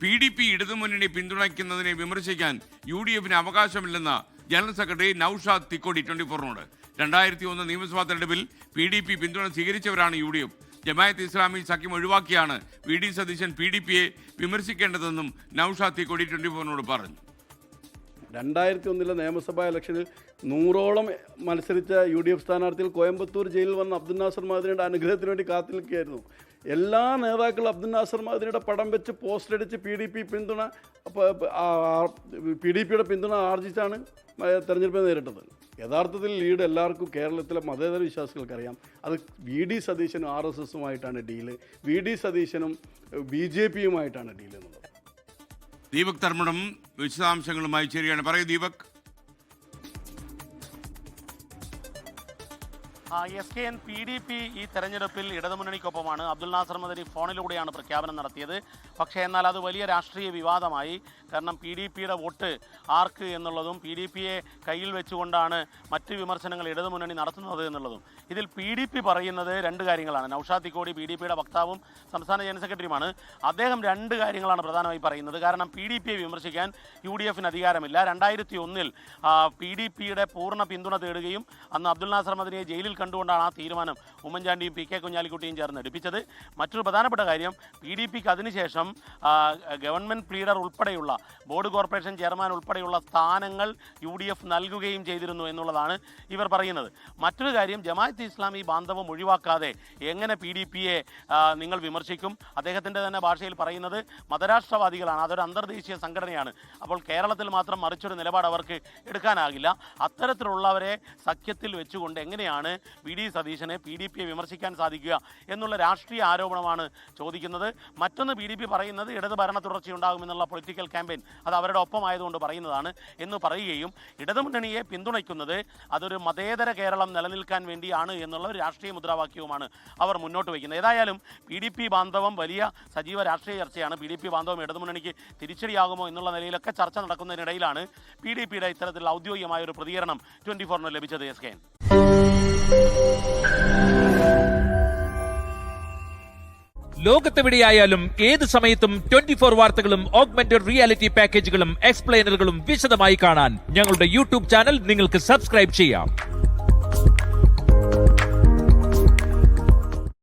PDP ഇടതുമുന്നണി പിന്തുണയ്ക്കുന്നതിനെ വിമർശിക്കാൻ UDF അവകാശമില്ലെന്ന് ജനറൽ സെക്രട്ടറി നൌഷാദ് തിക്കോടി 24നോട്. 2001 നിയമസഭാ തെരഞ്ഞെടുപ്പിൽ PDP പിന്തുണ സ്വീകരിച്ചവരാണ് UDF. ജമാഅത്ത് ഇസ്ലാമി സഖ്യം ഒഴിവാക്കിയാണ് VD സതീശൻ PDPയെ വിമർശിക്കേണ്ടതെന്നും നൌഷാദ് തിക്കോടി 24നോട് പറഞ്ഞു. 2001 നിയമസഭാ ഇലക്ഷനിൽ 100ഓളം മത്സരിച്ച UDF സ്ഥാനാർത്ഥികൾ കോയമ്പത്തൂർ ജയിലിൽ വന്ന അബ്ദുൽ നാസർ മഅ്ദനിയുടെ അനുഗ്രഹത്തിന് വേണ്ടി കാത്തു നിൽക്കുകയായിരുന്നു. എല്ലാ നേതാക്കളും അബ്ദുൽ നാസർ മഅ്ദനിയുടെ പടം വെച്ച് പോസ്റ്റർ അടിച്ച് PDPയുടെ പിന്തുണ ആർജിച്ചാണ് തെരഞ്ഞെടുപ്പ് നേരിട്ടത്. യഥാർത്ഥത്തിൽ ലീഡ് എല്ലാവർക്കും കേരളത്തിലെ മതേതര വിശ്വാസികൾക്കറിയാം. അത് VD സതീശനും RSSുമായിട്ടാണ് ഡീല്, VD സതീശനും BJPയുമായിട്ടാണ് ഡീൽ എന്നുള്ളത്. ദീപക് തർമ്മടം വിശദാംശങ്ങളുമായി ചേരുകയാണ്. പറയൂ ദീപക്. PDP ഈ തെരഞ്ഞെടുപ്പിൽ ഇടതുമുന്നണിക്കൊപ്പമാണ്. അബ്ദുൽ നാസർ മദനി ഫോണിലൂടെയാണ് പ്രഖ്യാപനം നടത്തിയത്. പക്ഷേ എന്നാൽ അത് വലിയ രാഷ്ട്രീയ വിവാദമായി. കാരണം PDPയുടെ വോട്ട് ആർക്ക് എന്നുള്ളതും PDPയെ കയ്യിൽ വെച്ചുകൊണ്ടാണ് മറ്റ് വിമർശനങ്ങൾ ഇടതുമുന്നണി നടത്തുന്നത് എന്നുള്ളതും. ഇതിൽ PDP പറയുന്നത് രണ്ട് കാര്യങ്ങളാണ്. നൌഷാദ് തിക്കോടി PDPയുടെ വക്താവും സംസ്ഥാന ജനറൽ സെക്രട്ടറിയുമാണ്. അദ്ദേഹം രണ്ട് കാര്യങ്ങളാണ് പ്രധാനമായി പറയുന്നത്. കാരണം PDPയെ വിമർശിക്കാൻ UDFന് അധികാരമില്ല. 2001 PDPയുടെ പൂർണ്ണ പിന്തുണ തേടുകയും അന്ന് അബ്ദുൽ നാസർ മദനിയെ ജയിലിൽ കണ്ടുകൊണ്ടാണ് ആ തീരുമാനം ഉമ്മൻചാണ്ടിയും PK കുഞ്ഞാലിക്കുട്ടിയും ചേർന്ന് എടുപ്പിച്ചത്. മറ്റൊരു പ്രധാനപ്പെട്ട കാര്യം PDPക്ക് അതിനുശേഷം ഗവൺമെൻറ് പ്ലീഡർ ഉൾപ്പെടെയുള്ള ബോർഡ് കോർപ്പറേഷൻ ചെയർമാൻ ഉൾപ്പെടെയുള്ള സ്ഥാനങ്ങൾ UDF നൽകുകയും ചെയ്തിരുന്നു എന്നുള്ളതാണ് ഇവർ പറയുന്നത്. മറ്റൊരു കാര്യം, ജമാഅത്ത് ഇസ്ലാമി ബാന്ധവം ഒഴിവാക്കാതെ എങ്ങനെ PDPയെ നിങ്ങൾ വിമർശിക്കും? അദ്ദേഹത്തിൻ്റെ തന്നെ ഭാഷയിൽ പറയുന്നത് മതരാഷ്ട്രവാദികളാണ്, അതൊരു അന്തർദേശീയ സംഘടനയാണ്. അപ്പോൾ കേരളത്തിൽ മാത്രം മറിച്ചൊരു നിലപാട് അവർക്ക് എടുക്കാനാകില്ല. അത്തരത്തിലുള്ളവരെ സഖ്യത്തിൽ വെച്ചുകൊണ്ട് എങ്ങനെയാണ് VD സതീശനെ PDPയെ വിമർശിക്കാൻ സാധിക്കുക എന്നുള്ള രാഷ്ട്രീയ ആരോപണമാണ് ചോദിക്കുന്നത്. മറ്റൊന്ന്, PDP പറയുന്നത് ഇടത് ഭരണ തുടർച്ചയുണ്ടാകുമെന്നുള്ള പൊളിറ്റിക്കൽ ക്യാമ്പയിൻ അത് അവരുടെ ഒപ്പമായതുകൊണ്ട് പറയുന്നതാണ് എന്ന് പറയുകയും ഇടതുമുന്നണിയെ പിന്തുണയ്ക്കുന്നത് അതൊരു മതേതര കേരളം നിലനിൽക്കാൻ വേണ്ടിയാണ് എന്നുള്ള ഒരു രാഷ്ട്രീയ മുദ്രാവാക്യവുമാണ് അവർ മുന്നോട്ട് വയ്ക്കുന്നത്. ഏതായാലും PDP ബാന്ധവം വലിയ സജീവ രാഷ്ട്രീയ ചർച്ചയാണ്. PDP ബാന്ധവം ഇടതുമുന്നണിക്ക് തിരിച്ചടിയാകുമോ എന്നുള്ള നിലയിലൊക്കെ ചർച്ച നടക്കുന്നതിനിടയിലാണ് PDPയുടെ ഇത്തരത്തിലുള്ള ഔദ്യോഗികമായ ഒരു പ്രതികരണം 24ന് ലഭിച്ചത്. SKN. ലോകത്തെവിടെയായാലും ഏത് സമയത്തും 24 വാർത്തകളും ഓഗ്മെന്റഡ് റിയാലിറ്റി പാക്കേജുകളും എക്സ്പ്ലെയിനറുകളും വിശദമായി കാണാൻ ഞങ്ങളുടെ YouTube ചാനൽ നിങ്ങൾക്ക് സബ്സ്ക്രൈബ് ചെയ്യാം.